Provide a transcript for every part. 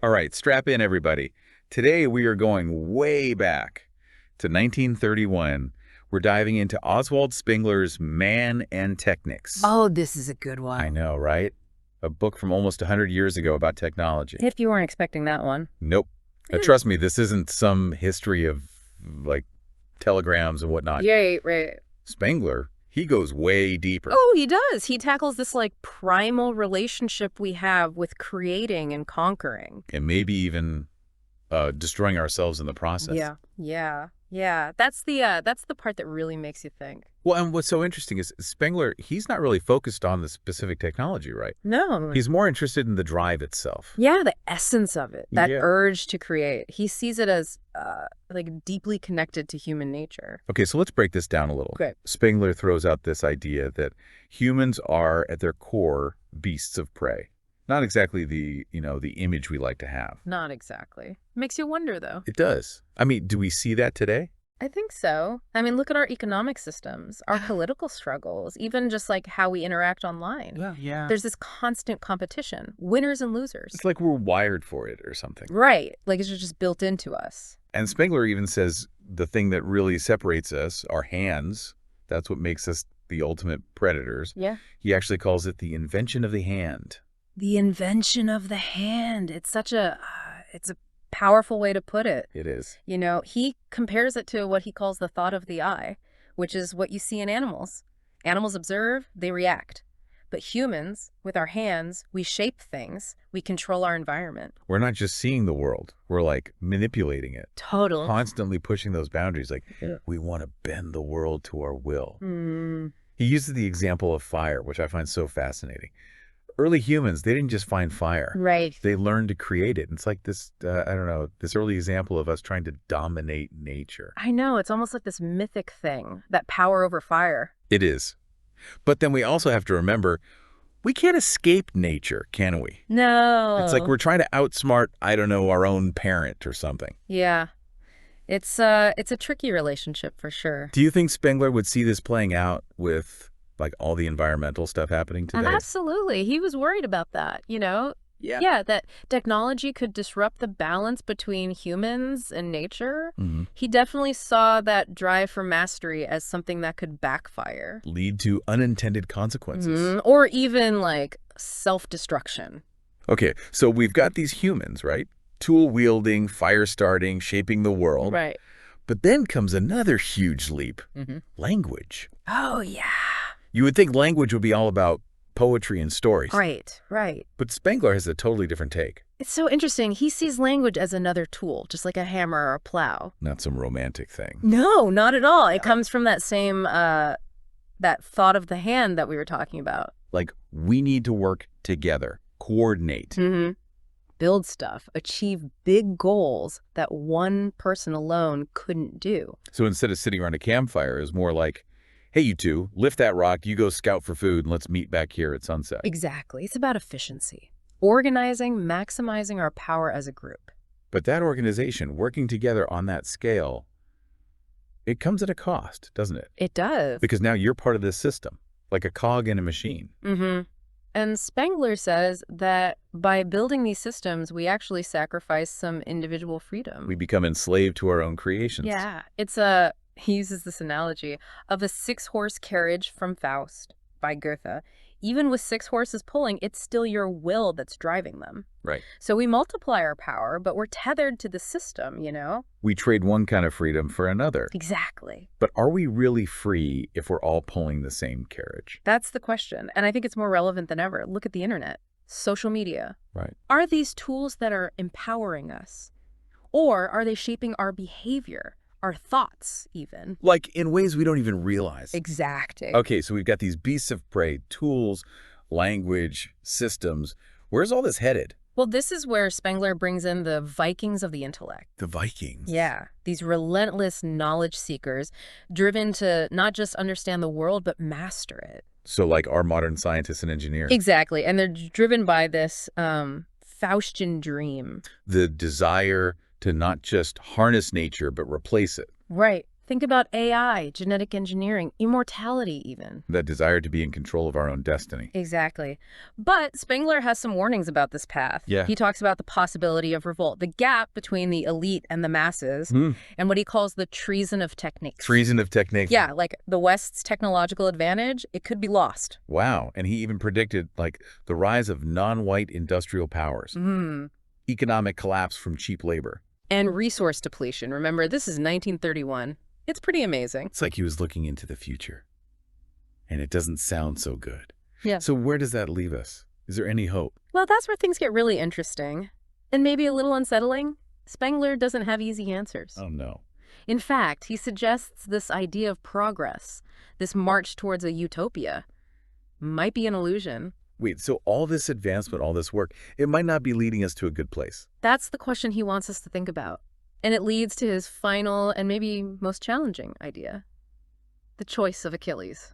All right, strap in, everybody. Today we are going way back to 1931. We're diving into Oswald Spengler's Man and Technics. Oh, this is a good I one. know, right? A book from almost 100 years ago about technology. If you weren't expecting that one. Nope. Trust me, this isn't some history of, like, telegrams and whatnot. Right. Spengler, he goes way deeper. Oh, he does. He tackles this primal relationship we have with creating and conquering. And maybe even destroying ourselves in the process. Yeah. That's the part that really makes you think. Well, and what's so interesting is Spengler, he's not really focused on the specific technology, right? No. He's more interested in the drive itself. Yeah, the essence of it, that Yeah. urge to create. He sees it as deeply connected to human nature. Okay, so let's break this down a little. Okay. Spengler throws out this idea that humans are, at their core, beasts of prey. Not exactly the image we like to have. Not exactly. Makes you wonder, though. It does. I mean, do we see that today? I think so. I mean, look at our economic systems, our political struggles, even just how we interact online. Yeah. There's this constant competition, winners and losers. It's like we're wired for it or something. Right. Like it's just built into us. And Spengler even says the thing that really separates us, our hands, that's what makes us the ultimate predators. Yeah. He actually calls it the invention of the hand. The invention of the hand. It's such it's a powerful way to put it. It is. You know, he compares it to what he calls the thought of the eye, which is what you see in animals. Animals observe, they react. But humans, with our hands, we shape things, we control our environment. We're not just seeing the world, we're like manipulating it. Total. Constantly pushing those boundaries, we want to bend the world to our will. He uses the example of fire, which I find so fascinating. Early humans, they didn't just find fire. Right. They learned to create it. It's like this, this early example of us trying to dominate nature. I know. It's almost like this mythic thing, that power over fire. It is. But then we also have to remember, we can't escape nature, can we? No. It's like we're trying to outsmart, our own parent or something. Yeah. It's a tricky relationship for sure. Do you think Spengler would see this playing out with all the environmental stuff happening today? Absolutely. He was worried about that, Yeah. Yeah, that technology could disrupt the balance between humans and nature. He definitely saw that drive for mastery as something that could backfire. Lead to unintended consequences. Or even self-destruction. Okay, so we've got these humans, right? Tool-wielding, fire-starting, shaping the world. Right. But then comes another huge leap. Language. Oh, yeah. You would think language would be all about poetry and stories. Right. But Spengler has a totally different take. It's so interesting. He sees language as another tool, just like a hammer or a plow. Not some romantic thing. No, not at all. It comes from that same, that thought of the hand that we were talking about. We need to work together, coordinate. Build stuff, achieve big goals that one person alone couldn't do. So instead of sitting around a campfire, it's more like, hey, you two, lift that rock, you go scout for food, and let's meet back here at sunset. Exactly. It's about efficiency. Organizing, maximizing our power as a group. But that organization, working together on that scale, it comes at a cost, doesn't it? It does. Because now you're part of this system, like a cog in a machine. And Spengler says that by building these systems, we actually sacrifice some individual freedom. We become enslaved to our own creations. Yeah. He uses this analogy of a 6-horse carriage from Faust by Goethe. Even with 6 horses pulling, it's still your will that's driving them. Right. So we multiply our power, but we're tethered to the system, We trade one kind of freedom for another. Exactly. But are we really free if we're all pulling the same carriage? That's the question. And I think it's more relevant than ever. Look at the internet, social media. Right. Are these tools that are empowering us? Or are they shaping our behavior? Our thoughts, even. In ways we don't even realize. Exactly. Okay, so we've got these beasts of prey, tools, language, systems. Where's all this headed? Well, this is where Spengler brings in the Vikings of the intellect. The Vikings. Yeah, these relentless knowledge seekers, driven to not just understand the world, but master it. So our modern scientists and engineers. Exactly, and they're driven by this Faustian dream. The desire to not just harness nature, but replace it. Right. Think about AI, genetic engineering, immortality even. That desire to be in control of our own destiny. Exactly. But Spengler has some warnings about this path. Yeah. He talks about the possibility of revolt, the gap between the elite and the masses, and what he calls the treason of techniques. Treason of techniques. Yeah, like the West's technological advantage, it could be lost. Wow. And he even predicted, like, the rise of non-white industrial powers. Economic collapse from cheap labor. And resource depletion. Remember, this is 1931. It's pretty amazing. It's like he was looking into the future. And it doesn't sound so good. Yeah. So where does that leave us? Is there any hope? Well, that's where things get really interesting. And maybe a little unsettling. Spengler doesn't have easy answers. Oh, no. In fact, he suggests this idea of progress, this march towards a utopia, might be an illusion. Wait, so all this advancement, all this work, it might not be leading us to a good place. That's the question he wants us to think about. And it leads to his final and maybe most challenging idea, the choice of Achilles.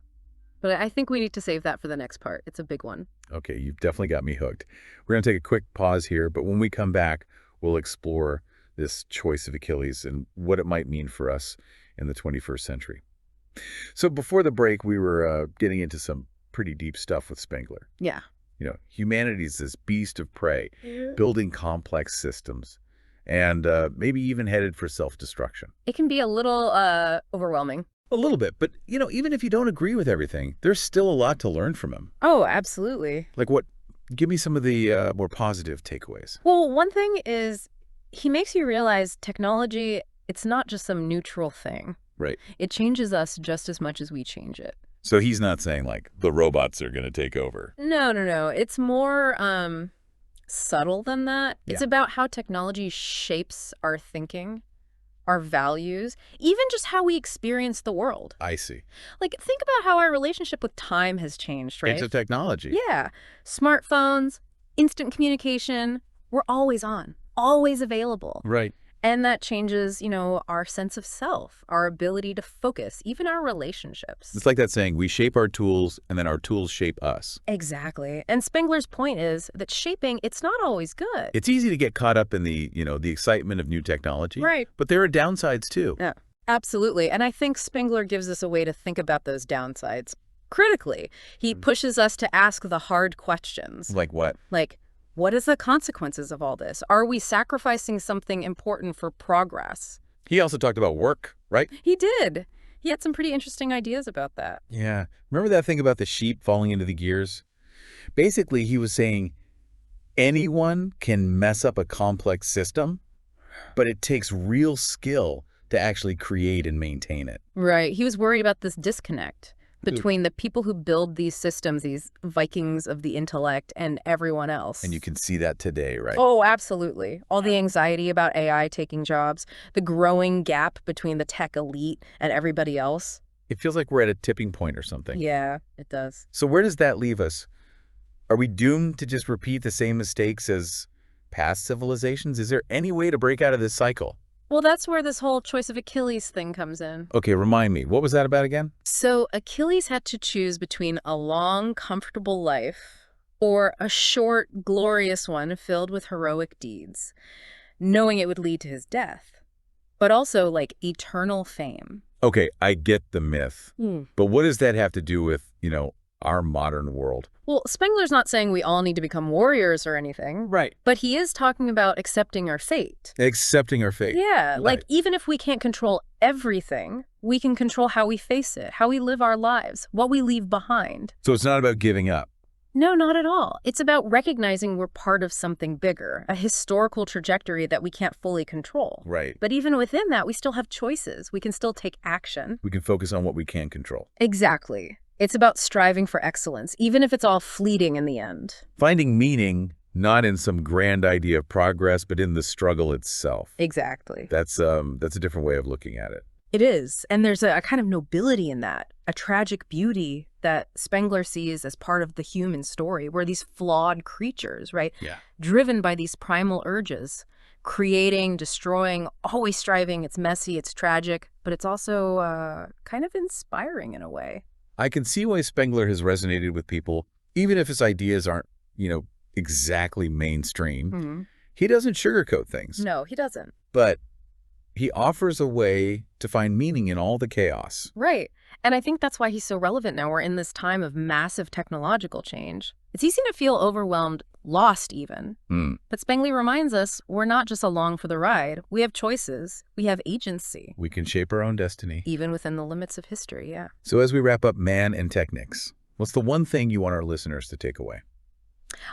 But I think we need to save that for the next part. It's a big one. Okay, you've definitely got me hooked. We're going to take a quick pause here, but when we come back, we'll explore this choice of Achilles and what it might mean for us in the 21st century. So before the break, we were getting into some pretty deep stuff with Spengler. Yeah. You know, humanity's this beast of prey, building complex systems, and maybe even headed for self-destruction. It can be a little overwhelming. A little bit, but, you know, even if you don't agree with everything, there's still a lot to learn from him. Oh, absolutely. Like what? Give me some of the more positive takeaways. Well, one thing is he makes you realize technology, it's not just some neutral thing. Right. It changes us just as much as we change it. So he's not saying, like, the robots are going to take over. No. It's more subtle than that. Yeah. It's about how technology shapes our thinking, our values, even just how we experience the world. I see. Like, think about how our relationship with time has changed, right? It's a technology. Yeah. Smartphones, instant communication, we're always on, always available. Right. And that changes, you know, our sense of self, our ability to focus, even our relationships. It's like that saying, we shape our tools and then our tools shape us. Exactly. And Spengler's point is that shaping, it's not always good. It's easy to get caught up in the, you know, the excitement of new technology. Right. But there are downsides too. Yeah, absolutely. And I think Spengler gives us a way to think about those downsides critically. He pushes us to ask the hard questions. Like what? Like, what is the consequences of all this? Are we sacrificing something important for progress? He also talked about work, right? He did. He had some pretty interesting ideas about that. Yeah. Remember that thing about the sheep falling into the gears? Basically, he was saying anyone can mess up a complex system, but it takes real skill to actually create and maintain it. Right. He was worried about this disconnect between the people who build these systems, these Vikings of the intellect, and everyone else. And you can see that today, right? Oh, absolutely. All the anxiety about AI taking jobs, the growing gap between the tech elite and everybody else. It feels like we're at a tipping point or something. Yeah, it does. So where does that leave us? Are we doomed to just repeat the same mistakes as past civilizations? Is there any way to break out of this cycle? Well, that's where this whole choice of Achilles thing comes in. Okay, remind me. What was that about again? So Achilles had to choose between a long, comfortable life or a short, glorious one filled with heroic deeds, knowing it would lead to his death, but also like eternal fame. Okay, I get the myth. But what does that have to do with, you know, our modern world? Well, Spengler's not saying we all need to become warriors or anything. Right. But he is talking about accepting our fate. Accepting our fate. Yeah, Right. like even if we can't control everything, we can control how we face it, how we live our lives, what we leave behind. So it's not about giving up. No, not at all. It's about recognizing we're part of something bigger, a historical trajectory that we can't fully control. Right. But even within that, we still have choices. We can still take action. We can focus on what we can control. Exactly. It's about striving for excellence, even if it's all fleeting in the end. Finding meaning, not in some grand idea of progress, but in the struggle itself. Exactly. That's a different way of looking at it. It is. And there's a kind of nobility in that, a tragic beauty that Spengler sees as part of the human story. We're these flawed creatures, right? Yeah. Driven by these primal urges, creating, destroying, always striving. It's messy, it's tragic, but it's also kind of inspiring in a way. I can see why Spengler has resonated with people, even if his ideas aren't, you know, exactly mainstream. Mm-hmm. He doesn't sugarcoat things. No, he doesn't. But He offers a way to find meaning in all the chaos. Right. And I think that's why he's so relevant now. We're in this time of massive technological change. It's easy to feel overwhelmed, lost even. Hmm. But Spengler reminds us we're not just along for the ride. We have choices. We have agency. We can shape our own destiny. Even within the limits of history, yeah. So as we wrap up Man and Technics, what's the one thing you want our listeners to take away?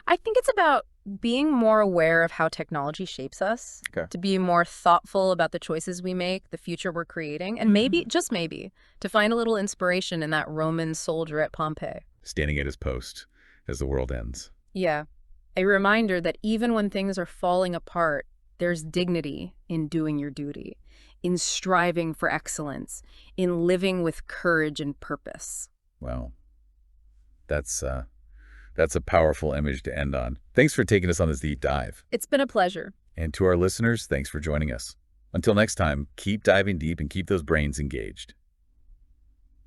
I think it's about being more aware of how technology shapes us, Okay. to be more thoughtful about the choices we make, the future we're creating, and maybe, just maybe, to find a little inspiration in that Roman soldier at Pompeii. Standing at his post as the world ends. Yeah, a reminder that even when things are falling apart, there's dignity in doing your duty, in striving for excellence, in living with courage and purpose. Wow. That's a powerful image to end on. Thanks for taking us on this deep dive. It's been a pleasure. And to our listeners, thanks for joining us. Until next time, keep diving deep and keep those brains engaged.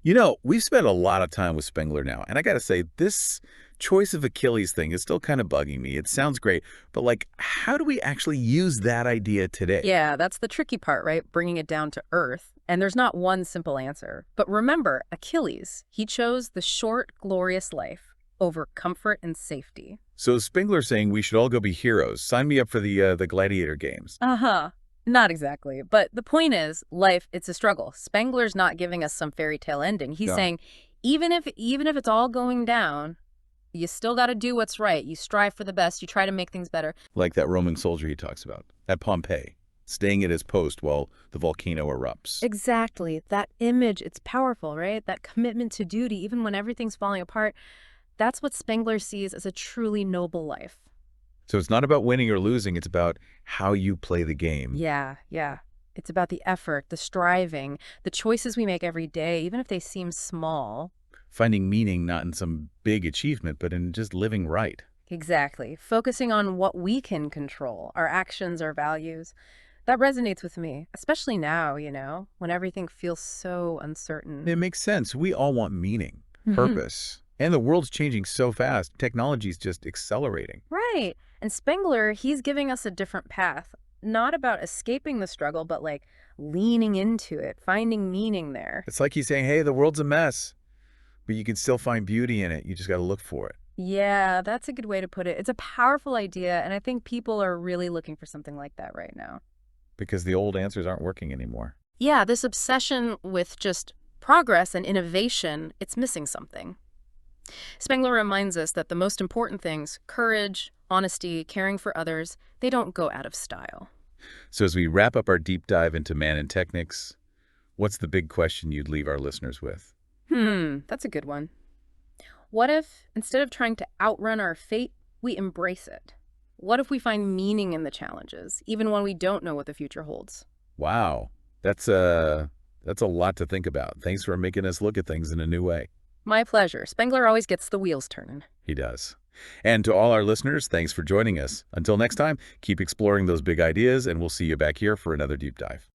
You know, we've spent a lot of time with Spengler now, and I gotta say, this choice of Achilles thing is still kind of bugging me. It sounds great, but like, how do we actually use that idea today? Yeah, that's the tricky part, right? Bringing it down to earth. And there's not one simple answer. But remember, Achilles, he chose the short, glorious life over comfort and safety. So Spengler's saying we should all go be heroes. Sign me up for the gladiator games. Uh-huh. Not exactly. But the point is, life, it's a struggle. Spengler's not giving us some fairy tale ending. He's No. saying, even if it's all going down, you still got to do what's right. You strive for the best. You try to make things better. Like that Roman soldier he talks about at Pompeii, staying at his post while the volcano erupts. Exactly. That image, it's powerful, right? That commitment to duty, even when everything's falling apart. That's what Spengler sees as a truly noble life. So it's not about winning or losing, it's about how you play the game. Yeah. It's about the effort, the striving, the choices we make every day, even if they seem small. Finding meaning not in some big achievement, but in just living right. Exactly. Focusing on what we can control, our actions, our values. That resonates with me, especially now, when everything feels so uncertain. It makes sense. We all want meaning, purpose. And the world's changing so fast. Technology's just accelerating. Right. And Spengler, he's giving us a different path. Not about escaping the struggle, but like leaning into it, finding meaning there. It's like he's saying, hey, the world's a mess, but you can still find beauty in it. You just got to look for it. Yeah, that's a good way to put it. It's a powerful idea, and I think people are really looking for something like that right now. Because the old answers aren't working anymore. Yeah, this obsession with just progress and innovation, it's missing something. Spengler reminds us that the most important things, courage, honesty, caring for others, they don't go out of style. So as we wrap up our deep dive into Man and Technics, what's the big question you'd leave our listeners with? That's a good one. What if, instead of trying to outrun our fate, we embrace it? What if we find meaning in the challenges, even when we don't know what the future holds? Wow, that's a lot to think about. Thanks for making us look at things in a new way. My pleasure. Spengler always gets the wheels turning. He does. And to all our listeners, thanks for joining us. Until next time, keep exploring those big ideas, and we'll see you back here for another deep dive.